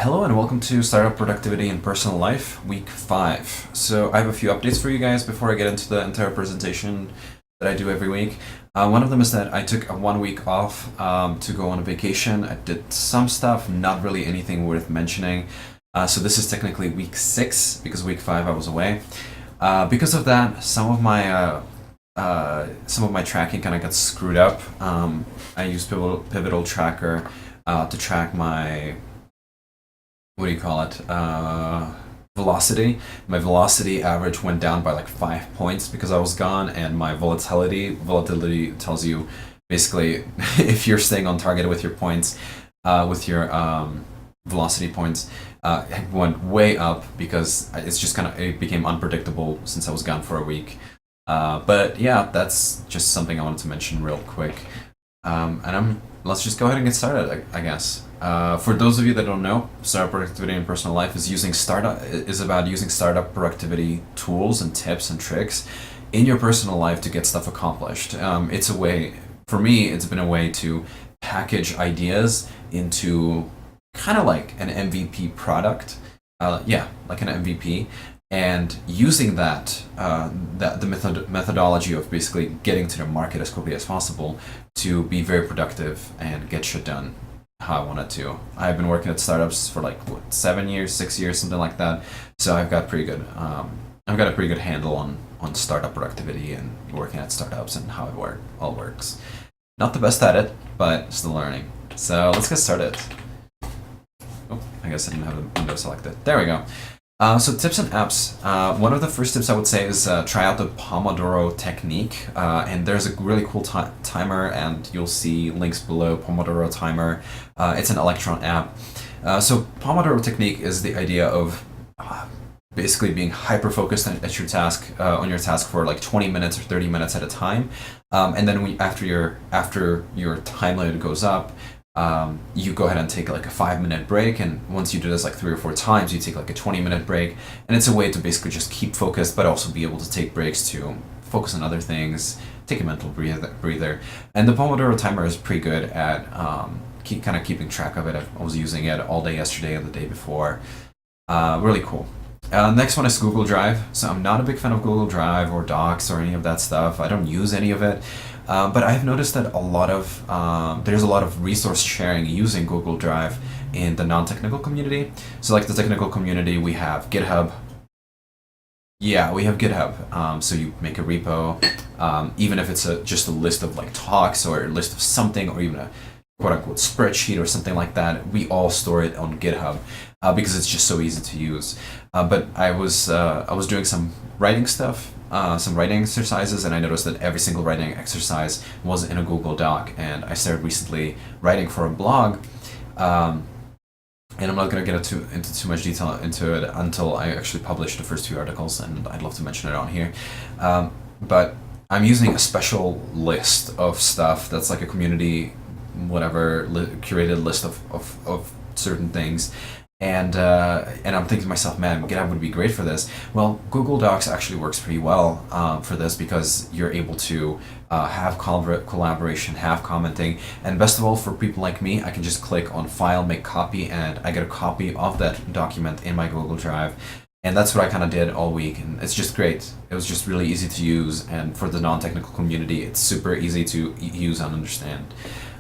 Hello and welcome to Startup Productivity in Personal Life, Week 5. So I have a few updates for you guys before I get into the entire presentation that I do every week. One of them is that I took a 1 week off to go on a vacation. I did some stuff, not really anything worth mentioning. So this is technically Week 6 because Week 5 I was away. Because of that, some of my tracking kind of got screwed up. I used Pivotal Tracker to track my velocity. My velocity average went down by like 5 points because I was gone, and my volatility tells you basically if you're staying on target with your points, with your velocity points. It went way up because it became unpredictable since I was gone for a week. But yeah, that's just something I wanted to mention real quick. Let's just go ahead and get started, I guess. For those of you that don't know, Startup Productivity in Personal Life is about using startup productivity tools and tips and tricks in your personal life to get stuff accomplished. It's a way, for me, it's been a way to package ideas into kind of like an MVP product. Like an MVP. And using the methodology of basically getting to the market as quickly as possible to be very productive and get shit done how I wanted to. I've been working at startups for like 7 years, 6 years, something like that. So I've got a pretty good handle on startup productivity and working at startups and how it all works. Not the best at it, but still learning. So let's get started. Oh, I guess I didn't have the window selected. There we go. So tips and apps. One of the first tips I would say is try out the Pomodoro technique. And there's a really cool timer, and you'll see links below. Pomodoro timer. It's an Electron app. So Pomodoro technique is the idea of basically being hyper focused at your task, on your task for like 20 minutes or 30 minutes at a time. And then after your time limit goes up, you go ahead and take like a 5 minute break, and once you do this like 3 or 4 times, you take like a 20-minute break, and it's a way to basically just keep focused but also be able to take breaks to focus on other things, take a mental breather. And the Pomodoro timer is pretty good at kind of keeping track of it. I was using it all day yesterday and the day before. Really cool. Next one is Google Drive. So I'm not a big fan of Google Drive or Docs or any of that stuff. I don't use any of it. But I've noticed that there's a lot of resource sharing using Google Drive in the non-technical community. So like the technical community, we have GitHub. Yeah, we have GitHub. So you make a repo, even if it's just a list of like talks or a list of something, or even a quote-unquote spreadsheet or something like that, we all store it on GitHub because it's just so easy to use. But I was doing some writing stuff, some writing exercises, and I noticed that every single writing exercise was in a Google Doc. And I started recently writing for a blog, and I'm not going to get into too much detail into it until I actually publish the first 2 articles, and I'd love to mention it on here. But I'm using a special list of stuff that's like a community, curated list of certain things. And I'm thinking to myself, man, GitHub would be great for this. Well, Google Docs actually works pretty well for this because you're able to have collaboration, have commenting, and best of all, for people like me, I can just click on File, Make Copy, and I get a copy of that document in my Google Drive. And that's what I kind of did all week, and it's just great. It was just really easy to use, and for the non-technical community, it's super easy to use and understand.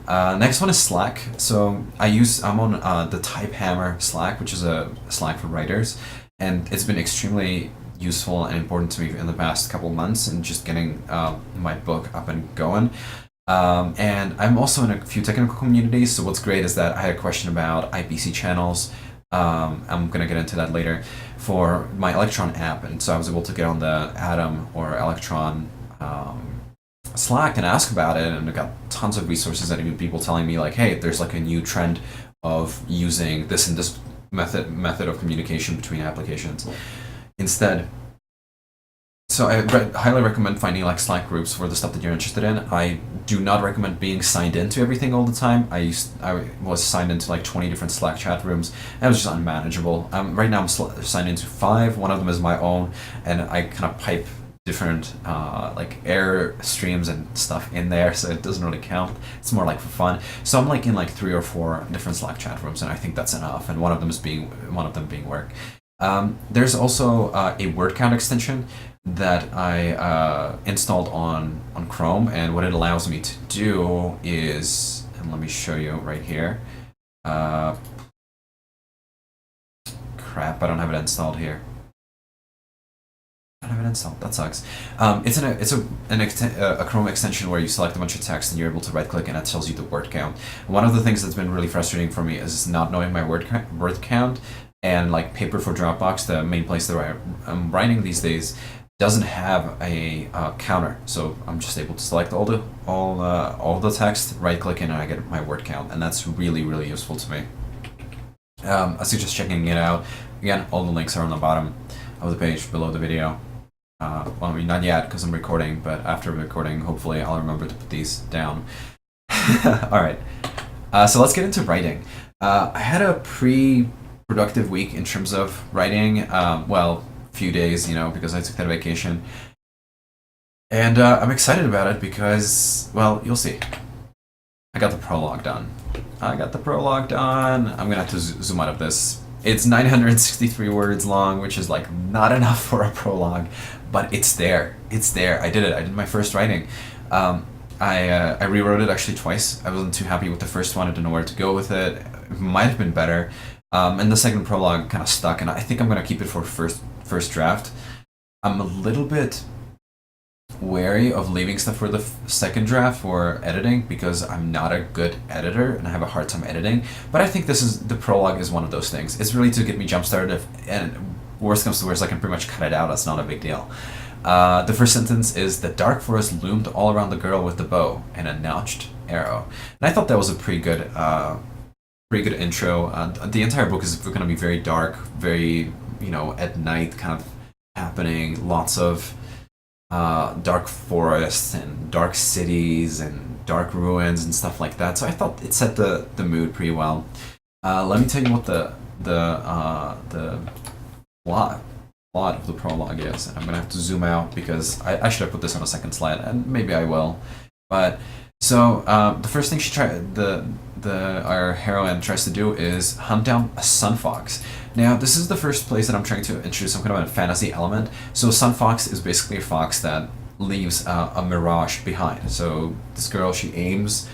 Next one is Slack. So I'm on the Typehammer Slack, which is a Slack for writers, and it's been extremely useful and important to me in the past couple of months and just getting my book up and going. And I'm also in a few technical communities, so what's great is that I had a question about IPC channels. I'm going to get into that later for my Electron app, and so I was able to get on the Atom or Electron Slack and ask about it, and I got tons of resources and even people telling me like, hey, there's like a new trend of using this and this method of communication between applications instead. So I highly recommend finding like Slack groups for the stuff that you're interested in. I do not recommend being signed into everything all the time. I was signed into like 20 different Slack chat rooms, and it was just unmanageable. Right now I'm signed into 5. One of them is my own, and I kind of pipe different like air streams and stuff in there, so it doesn't really count. It's more like for fun. So I'm like in like 3 or 4 different Slack chat rooms, and I think that's enough. And one of them being work. There's also a word count extension that I installed on Chrome, and what it allows me to do is, and let me show you right here. Crap, I don't have it installed here. I don't have it installed. That sucks. It's a Chrome extension where you select a bunch of text and you're able to right click and it tells you the word count. One of the things that's been really frustrating for me is not knowing my word count, and like Paper for Dropbox, the main place that I'm writing these days, doesn't have a counter. So I'm just able to select all the text, right click, and I get my word count, and that's really useful to me. I suggest checking it out. Again, all the links are on the bottom of the page below the video. Well, I mean, not yet because I'm recording, but after recording, hopefully I'll remember to put these down. Alright, so let's get into writing. I had a productive week in terms of writing. Well, few days, because I took that vacation. And I'm excited about it because, well, you'll see. I got the prologue done. I'm gonna have to zoom out of this. It's 963 words long, which is like not enough for a prologue, but it's there. I did it. I did my first writing. I rewrote it actually twice. I wasn't too happy with the first one. I didn't know where to go with it. It might have been better. And the second prologue kind of stuck, and I think I'm gonna keep it for first draft. I'm a little bit wary of leaving stuff for the second draft for editing because I'm not a good editor and I have a hard time editing. But I think the prologue is one of those things. It's really to get me jump started, and worst comes to worst, I can pretty much cut it out. That's not a big deal. The first sentence is, "The dark forest loomed all around the girl with the bow and a notched arrow." And I thought that was a pretty good intro. The entire book is going to be very dark, very at night kind of happening. Lots of dark forests and dark cities and dark ruins and stuff like that. So I thought it set the mood pretty well. Let me tell you what the plot of the prologue is. And I'm gonna have to zoom out because I should have put this on a second slide, and maybe I will. But so the first thing our heroine tries to do is hunt down a sun fox. Now, this is the first place that I'm trying to introduce some kind of a fantasy element. So a sun fox is basically a fox that leaves a mirage behind. So this girl, she aims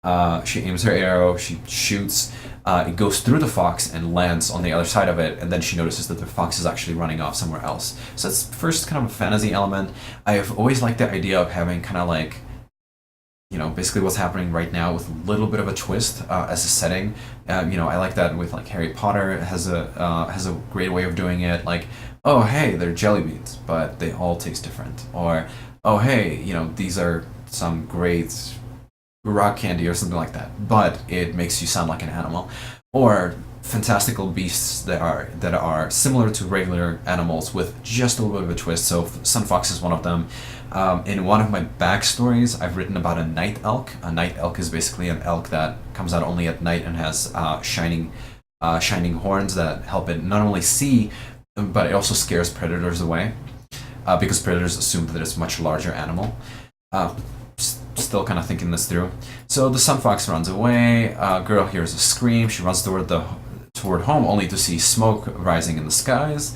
her arrow, she shoots, it goes through the fox and lands on the other side of it, and then she notices that the fox is actually running off somewhere else. So that's first kind of a fantasy element. I have always liked the idea of having kind of like, basically what's happening right now with a little bit of a twist as a setting. I like that with like Harry Potter. It has a great way of doing it. Like, oh hey, they're jelly beans, but they all taste different. Or, oh hey, these are some great rock candy or something like that, but it makes you sound like an animal. Or fantastical beasts that are similar to regular animals with just a little bit of a twist. So sun fox is one of them. In one of my backstories, I've written about a night elk. A night elk is basically an elk that comes out only at night and has shining horns that help it not only see, but it also scares predators away, because predators assume that it's a much larger animal. Still kind of thinking this through. So the sun fox runs away. Girl hears a scream. She runs toward home, only to see smoke rising in the skies.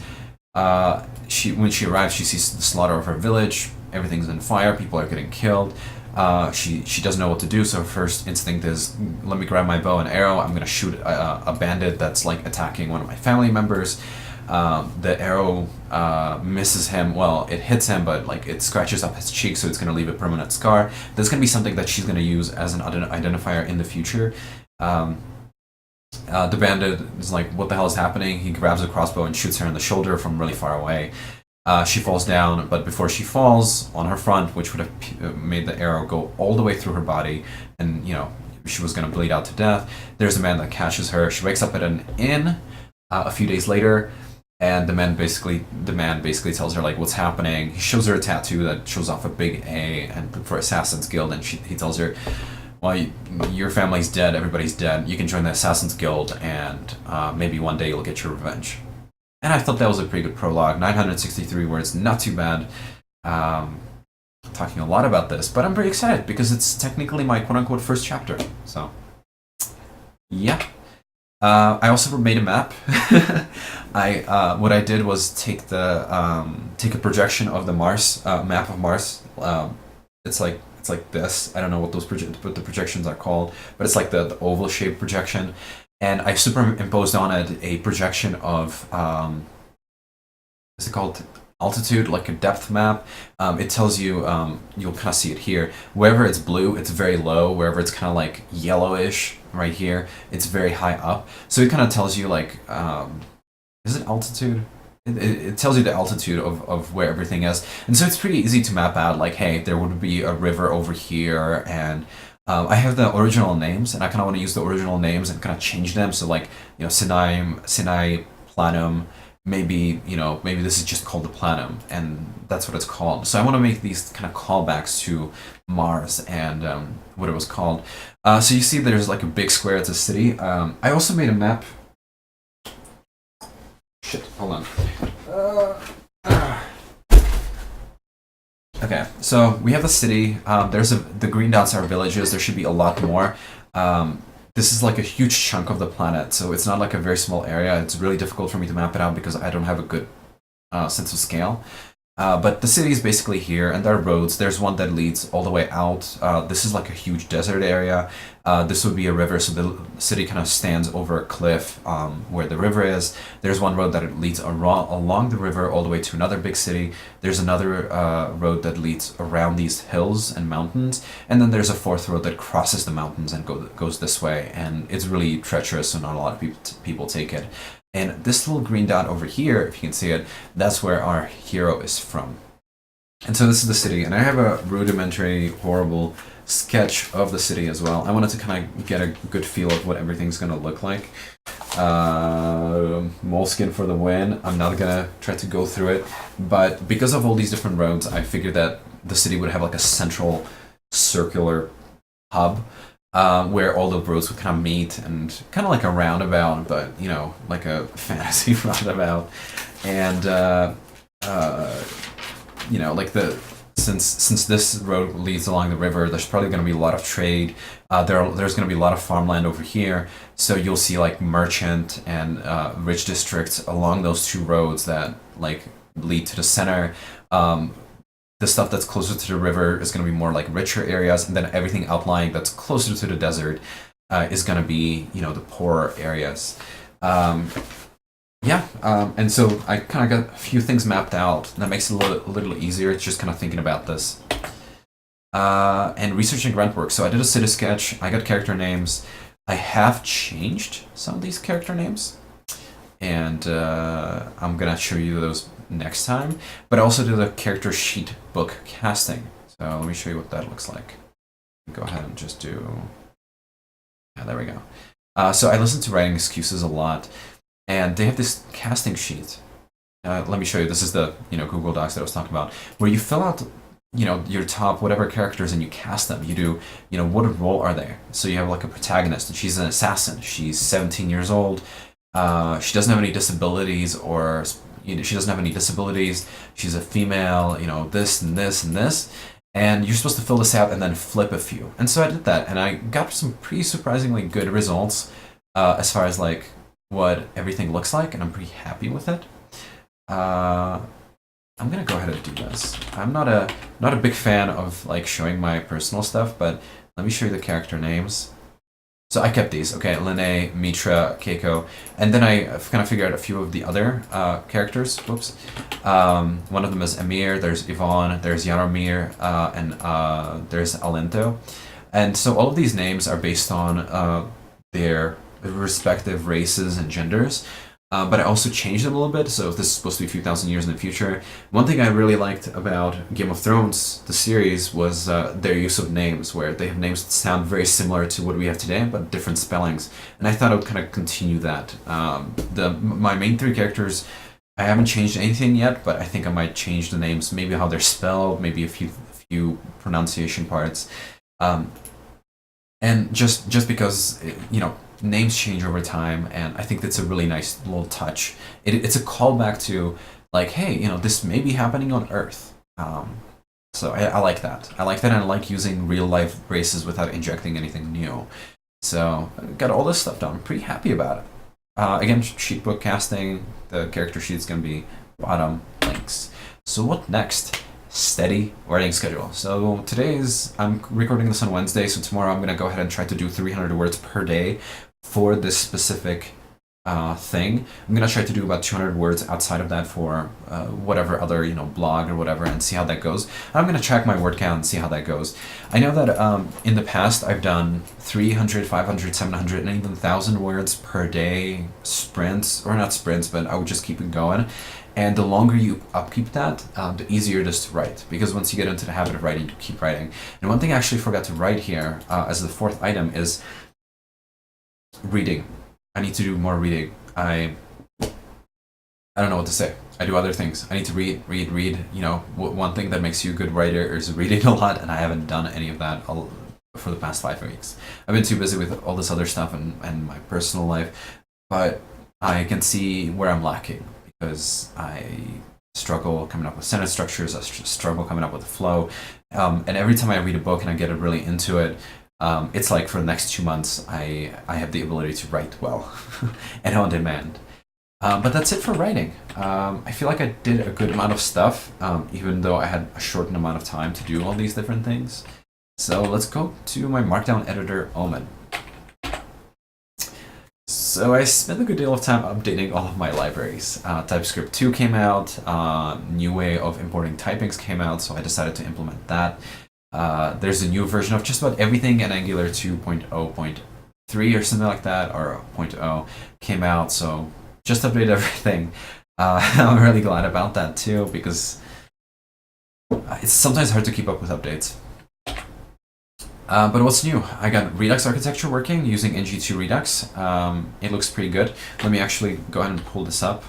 When she arrives, she sees the slaughter of her village. Everything's on fire. People are getting killed. She doesn't know what to do. So her first instinct is, let me grab my bow and arrow. I'm gonna shoot a bandit that's like attacking one of my family members. The arrow misses him. Well, it hits him, but like it scratches up his cheek, so it's gonna leave a permanent scar. That's gonna be something that she's gonna use as an identifier in the future. The bandit is like, what the hell is happening? He grabs a crossbow and shoots her in the shoulder from really far away. She falls down, but before she falls, on her front, which would have made the arrow go all the way through her body, and she was going to bleed out to death, there's a man that catches her. She wakes up at an inn a few days later, and the man basically tells her like what's happening. He shows her a tattoo that shows off a big A and for Assassin's Guild, and he tells her, well, your family's dead, everybody's dead, you can join the Assassin's Guild, and maybe one day you'll get your revenge. And I thought that was a pretty good prologue. 963 words, not too bad. Um, Talking a lot about this, but I'm very excited because it's technically my quote-unquote first chapter. So, yeah. I also made a map. I what I did was take a projection of the Mars map of Mars. It's like this. I don't know what what the projections are called, but it's like the oval shaped projection, and I superimposed on it a projection of what's it called? Altitude, like a depth map. It tells you, you'll kind of see it here. Wherever it's blue, it's very low. Wherever it's kind of like yellowish, right here, it's very high up. So it kind of tells you like, is it altitude? It tells you the altitude of where everything is. And so it's pretty easy to map out like, hey, there would be a river over here. And I have the original names, and I kind of want to use the original names and kind of change them. So like, Sinai Planum, maybe this is just called the Planum, and that's what it's called. So I want to make these kind of callbacks to Mars and what it was called. So you see there's like a big square, it's a city. I also made a map. Shit, hold on. Okay, so we have the city. The green dots are villages. There should be a lot more. This is like a huge chunk of the planet, so it's not like a very small area. It's really difficult for me to map it out because I don't have a good sense of scale. But the city is basically here, and there are roads. There's one that leads all the way out. This is like a huge desert area. This would be a river, so the city kind of stands over a cliff where the river is. There's one road that leads along the river all the way to another big city. There's another road that leads around these hills and mountains. And then there's a fourth road that crosses the mountains and goes this way. And it's really treacherous, so not a lot of people take it. And this little green dot over here, if you can see it, that's where our hero is from. And so this is the city, and I have a rudimentary, horrible sketch of the city as well. I wanted to kind of get a good feel of what everything's going to look like. Moleskin for the win. I'm not going to try to go through it, but because of all these different roads, I figured that the city would have like a central circular hub where all the roads would kind of meet, and kind of like a roundabout, but like a fantasy roundabout. And like since this road leads along the river, there's probably going to be a lot of trade. There's going to be a lot of farmland over here, so you'll see like merchant and rich districts along those two roads that like lead to the center. The stuff that's closer to the river is going to be more like richer areas, and then everything outlying that's closer to the desert is going to be, the poorer areas. And so I kind of got a few things mapped out. That makes it a little easier. It's just kind of thinking about this. And researching grunt work. So I did a city sketch. I got character names. I have changed some of these character names, and I'm going to show you those next time. But I also did a character sheet book casting. So let me show you what that looks like. Go ahead and just do... Yeah, there we go. So I listen to Writing Excuses a lot, and they have this casting sheet. Let me show you. This is the Google Docs that I was talking about, where you fill out your top whatever characters and you cast them. You do what role are they? So you have like a protagonist, and she's an assassin. She's 17 years old. She doesn't have any disabilities, or she doesn't have any disabilities. She's a female. This and this and this. And you're supposed to fill this out and then flip a few. And so I did that, and I got some pretty surprisingly good results as far as like what everything looks like, and I'm pretty happy with it. I'm gonna go ahead and do this. I'm not a big fan of like showing my personal stuff, but let me show you the character names. So I kept these. Okay, Lene, Mitra, Keiko, and then I kind of figured out a few of the other characters. Whoops. One of them is Emir. There's Yvonne. There's Jaromir, and there's Alento. And so all of these names are based on their respective races and genders. But I also changed them a little bit, so if this is supposed to be a few thousand years in the future. One thing I really liked about Game of Thrones, the series, was their use of names, where they have names that sound very similar to what we have today, but different spellings. And I thought I would kind of continue that. My main three characters, I haven't changed anything yet, but I think I might change the names, maybe how they're spelled, maybe a few pronunciation parts. And just because, names change over time, and I think that's a really nice little touch. It's a callback to like, hey, this may be happening on Earth. So I like that. I like that, and I like using real life braces without injecting anything new. So I got all this stuff done. I'm pretty happy about it. Again, sheet book casting, the character sheet's gonna be bottom links. So what next? Steady writing schedule. So I'm recording this on Wednesday, so tomorrow I'm gonna go ahead and try to do 300 words per day for this specific thing. I'm gonna try to do about 200 words outside of that for whatever other blog or whatever, and see how that goes. I'm gonna track my word count and see how that goes. I know that in the past I've done 300, 500, 700, and even 1,000 words per day sprints, or not sprints, but I would just keep it going. And the longer you upkeep that, the easier it is to write, because once you get into the habit of writing, you keep writing. And one thing I actually forgot to write here as the fourth item is reading. I need to do more reading. I don't know what to say. I do other things. I need to read. One thing that makes you a good writer is reading a lot, and I haven't done any of that for the past 5 weeks. I've been too busy with all this other stuff and my personal life, but I can see where I'm lacking, because I struggle coming up with sentence structures. I struggle coming up with the flow, and every time I read a book and I get really into it, it's like for the next 2 months, I have the ability to write well and on demand. But that's it for writing. I feel like I did a good amount of stuff, even though I had a shortened amount of time to do all these different things. So let's go to my Markdown editor, Omen. So I spent a good deal of time updating all of my libraries. TypeScript 2 came out, new way of importing typings came out, so I decided to implement that. There's a new version of just about everything, and Angular 2.0.3 or something like that, or 0.0 came out, so just update everything. I'm really glad about that too, because it's sometimes hard to keep up with updates. But what's new? I got Redux Architecture working using ng2 Redux. It looks pretty good. Let me actually go ahead and pull this up.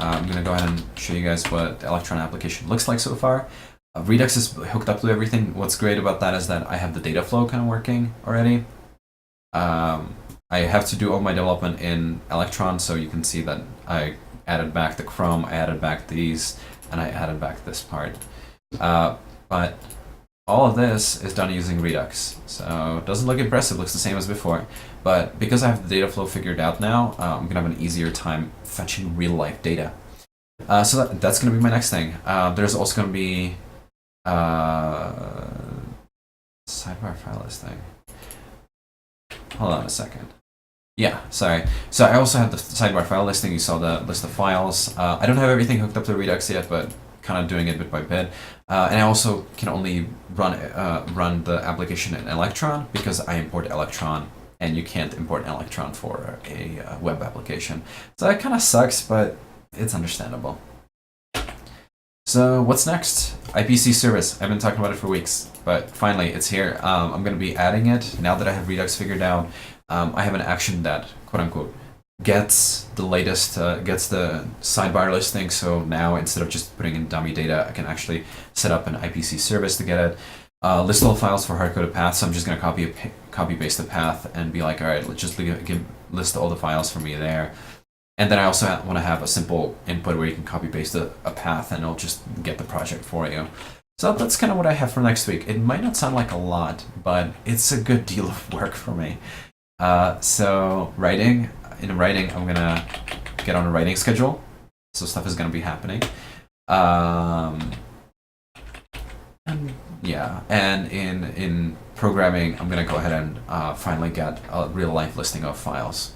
I'm going to go ahead and show you guys what the Electron application looks like so far. Redux is hooked up to everything. What's great about that is that I have the data flow kind of working already. I have to do all my development in Electron, so you can see that I added back the Chrome, I added back these, and I added back this part. But all of this is done using Redux, so it doesn't look impressive, looks the same as before. But because I have the data flow figured out now, I'm going to have an easier time fetching real-life data. So that's going to be my next thing. There's also going to be sidebar file listing. Hold on a second. Yeah, sorry. So I also have the sidebar file listing. You saw the list of files. I don't have everything hooked up to Redux yet, but kind of doing it bit by bit. And I also can only run the application in Electron, because I import Electron, and you can't import Electron for a web application. So that kind of sucks, but it's understandable. So what's next? IPC Service. I've been talking about it for weeks, but finally it's here. I'm going to be adding it now that I have Redux figured out. I have an action that, quote unquote, gets the latest, gets the sidebar listing. So now instead of just putting in dummy data, I can actually set up an IPC service to get it. List all files for hard-coded paths. So I'm just going to copy paste the path and be like, all right, let's just list all the files for me there. And then I also want to have a simple input where you can copy paste a path and it'll just get the project for you. So that's kind of what I have for next week. It might not sound like a lot, but it's a good deal of work for me. So in writing, I'm gonna get on a writing schedule. So stuff is gonna be happening. And yeah, and in programming, I'm gonna go ahead and finally get a real life listing of files.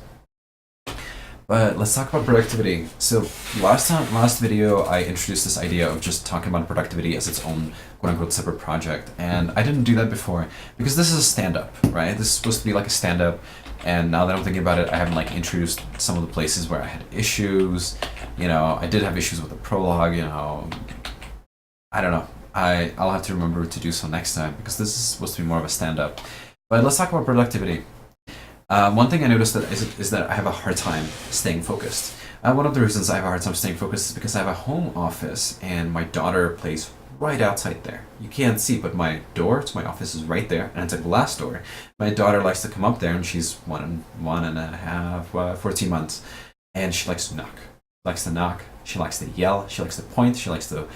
But let's talk about productivity. So last video, I introduced this idea of just talking about productivity as its own quote-unquote separate project. And I didn't do that before because this is a stand-up, right? This is supposed to be like a stand-up. And now that I'm thinking about it, I haven't like introduced some of the places where I had issues. I did have issues with the Prologue, I don't know. I'll have to remember to do so next time because this is supposed to be more of a stand-up. But let's talk about productivity. One thing I noticed is that I have a hard time staying focused. One of the reasons I have a hard time staying focused is because I have a home office and my daughter plays right outside there. You can't see, but my door to my office is right there, and it's a glass door. My daughter likes to come up there, and she's one and a half, 14 months, and she likes to knock. She likes to yell. She likes to point. She likes to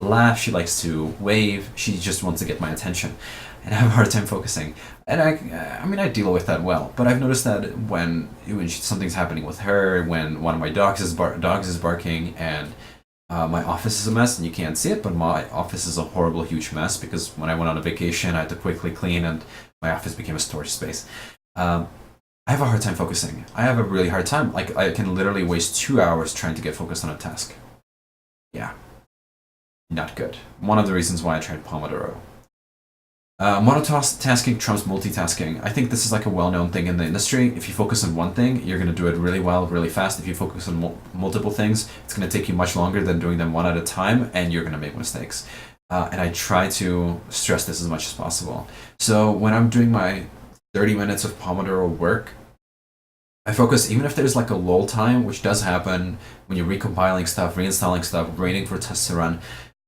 laugh. She likes to wave. She just wants to get my attention, and I have a hard time focusing. And I mean, I deal with that well. But I've noticed that when something's happening with her, when one of my dogs is barking, and my office is a mess, and you can't see it, but my office is a horrible, huge mess because when I went on a vacation, I had to quickly clean, and my office became a storage space. I have a hard time focusing. I have a really hard time. Like, I can literally waste 2 hours trying to get focused on a task. Yeah. Not good. One of the reasons why I tried Pomodoro. Monotasking trumps multitasking. I think this is like a well-known thing in the industry. If you focus on one thing, you're going to do it really well, really fast. If you focus on multiple things, it's going to take you much longer than doing them one at a time, and you're going to make mistakes. And I try to stress this as much as possible. So when I'm doing my 30 minutes of Pomodoro work, I focus, even if there's like a lull time, which does happen when you're recompiling stuff, reinstalling stuff, waiting for tests to run.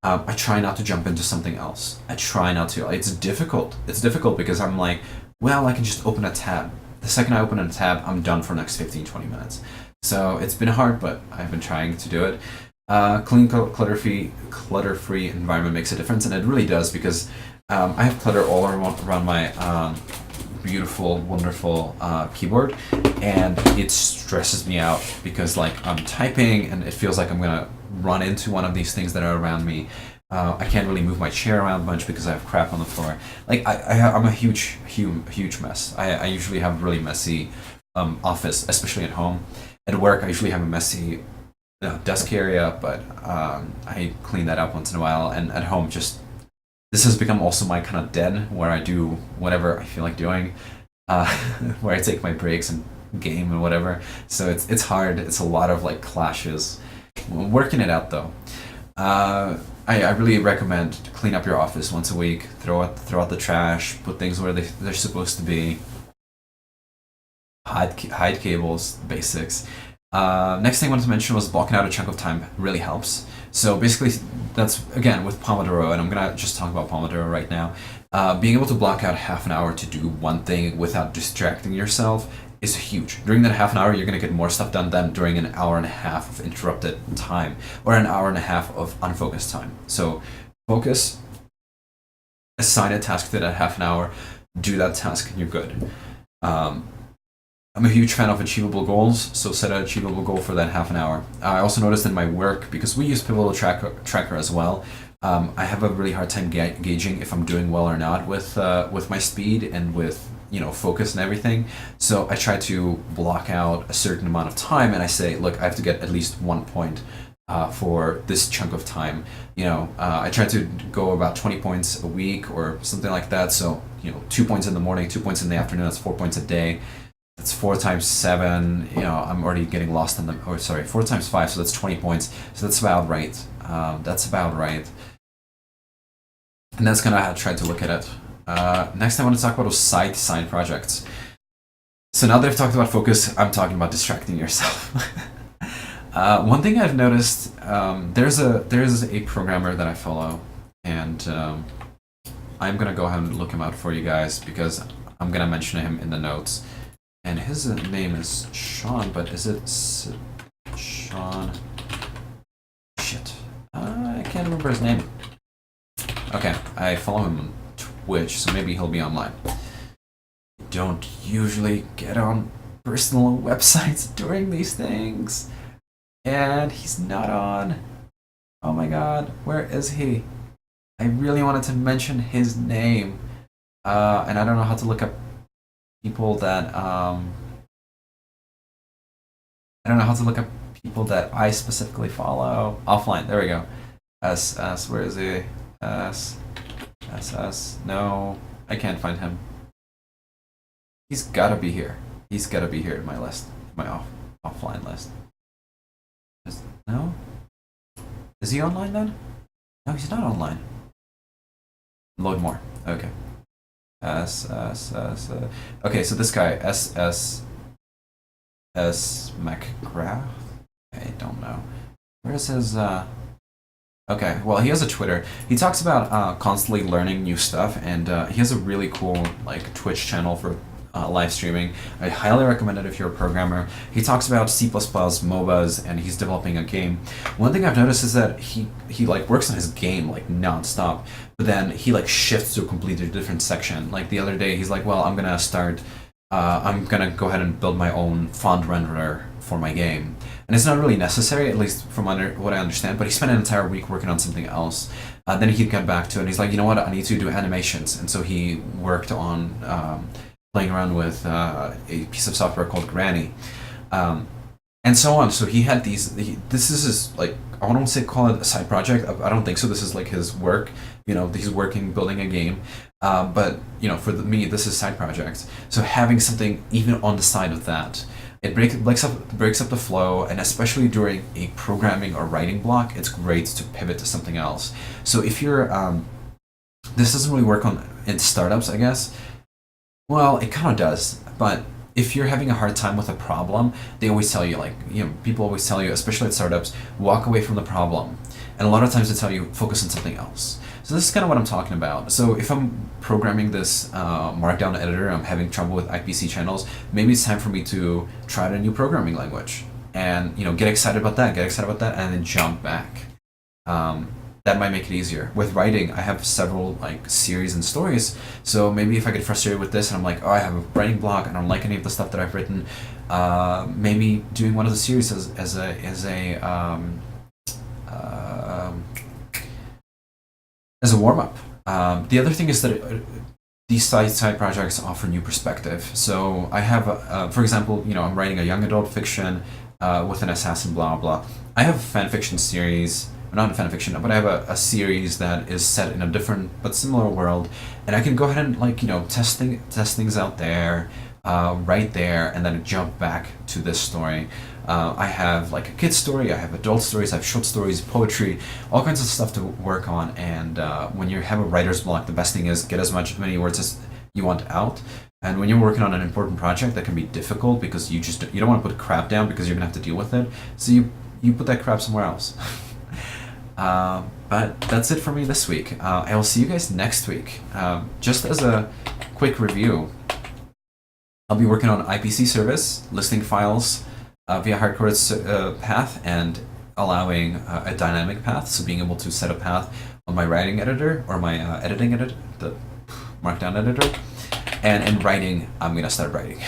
I try not to jump into something else. I try not to. It's difficult. It's difficult because I'm like, well, I can just open a tab. The second I open a tab, I'm done for the next 15, 20 minutes. So it's been hard, but I've been trying to do it. Clean, clutter-free environment makes a difference, and it really does because I have clutter all around my beautiful, wonderful keyboard, and it stresses me out because like I'm typing and it feels like I'm gonna run into one of these things that are around me. I can't really move my chair around much because I have crap on the floor. Like I'm a huge mess. I usually have a really messy office, especially at home. At work, I usually have a messy desk area, but I clean that up once in a while. And at home, just this has become also my kind of den where I do whatever I feel like doing, where I take my breaks and game and whatever. So it's hard. It's a lot of like clashes. I'm working it out though. I really recommend to clean up your office once a week. Throw out the trash. Put things where they're supposed to be. Hide cables. Basics. Next thing I wanted to mention was blocking out a chunk of time really helps. So basically, that's again with Pomodoro, and I'm gonna just talk about Pomodoro right now. Being able to block out half an hour to do one thing without distracting yourself is huge. During that half an hour, you're gonna get more stuff done than during an hour and a half of interrupted time or an hour and a half of unfocused time. So focus, assign a task to that half an hour, do that task, and you're good. I'm a huge fan of achievable goals, so set an achievable goal for that half an hour. I also noticed in my work, because we use Pivotal Tracker as well, I have a really hard time gauging if I'm doing well or not with my speed and with focus and everything. So I try to block out a certain amount of time, and I say, look, I have to get at least 1 point for this chunk of time. I try to go about 20 points a week or something like that. So 2 points in the morning, 2 points in the afternoon. That's 4 points a day. That's 4 times 7. I'm already getting lost in them. Or sorry, 4 times 5. So that's 20 points. So that's about right. And that's kind of how I tried to look at it. Next, I want to talk about those side projects. So now that I've talked about focus, I'm talking about distracting yourself. One thing I've noticed, there's a programmer that I follow, and I'm gonna go ahead and look him out for you guys because I'm gonna mention him in the notes. And his name is Sean, but is it Sean? Shit, I can't remember his name. Okay, I follow him on Twitch, so maybe he'll be online. Don't usually get on personal websites during these things. And he's not on. Oh my god, where is he? I really wanted to mention his name. And I don't know how to look up people that I don't know how to look up people that I specifically follow. Offline, there we go. Where is he? No, I can't find him. He's gotta be here. He's gotta be here in my list, my offline list. No? Is he online then? No, he's not online. Load more. Okay. Okay, so this guy, S McGrath? I don't know. Where's his, Okay, well, he has a Twitter. He talks about constantly learning new stuff, and he has a really cool, like, Twitch channel for live streaming. I highly recommend it if you're a programmer. He talks about C++, MOBAs, and he's developing a game. One thing I've noticed is that he like works on his game like nonstop, but then he like shifts to a completely different section. Like the other day, he's like, well, I'm gonna go ahead and build my own font renderer for my game. And it's not really necessary, at least from what I understand, but he spent an entire week working on something else. Then he'd come back to it and he's like, you know what, I need to do animations. And so he worked on playing around with a piece of software called Granny. And so on. So he had this is his, like, I won't say call it a side project. I don't think so. This is like his work. He's working, building a game. But, for me, this is side projects. So having something even on the side of that, it breaks up the flow, and especially during a programming or writing block, it's great to pivot to something else. So if you're, this doesn't really work in startups, I guess. Well, it kind of does, but if you're having a hard time with a problem, they always tell you, people always tell you, especially at startups, walk away from the problem. And a lot of times they tell you, focus on something else. So this is kind of what I'm talking about. So if I'm programming this Markdown editor, I'm having trouble with IPC channels, maybe it's time for me to try out a new programming language. And, get excited about that, and then jump back. That might make it easier. With writing, I have several series and stories. So maybe if I get frustrated with this and I'm like, oh, I have a writing block and I don't like any of the stuff that I've written, maybe doing one of the series as a warm-up. The other thing is that these side projects offer new perspective. So I have, for example, I'm writing a young adult fiction with an assassin, blah, blah. I have a fan fiction series, not a fan fiction, but I have a series that is set in a different but similar world, and I can go ahead and test things out there, right there, and then jump back to this story. I have a kid's story, I have adult stories, I have short stories, poetry, all kinds of stuff to work on. And when you have a writer's block, the best thing is get many words as you want out. And when you're working on an important project, that can be difficult because you don't want to put crap down because you're gonna have to deal with it. So you put that crap somewhere else. But that's it for me this week. I will see you guys next week. Just as a quick review, I'll be working on IPC Service, listing files via hardcoded path and allowing a dynamic path, so being able to set a path on my writing editor or my editing editor, the Markdown editor. And in writing, I'm going to start writing.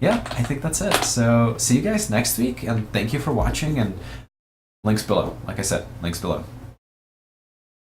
Yeah, I think that's it. So see you guys next week, and thank you for watching, and links below. Like I said, links below.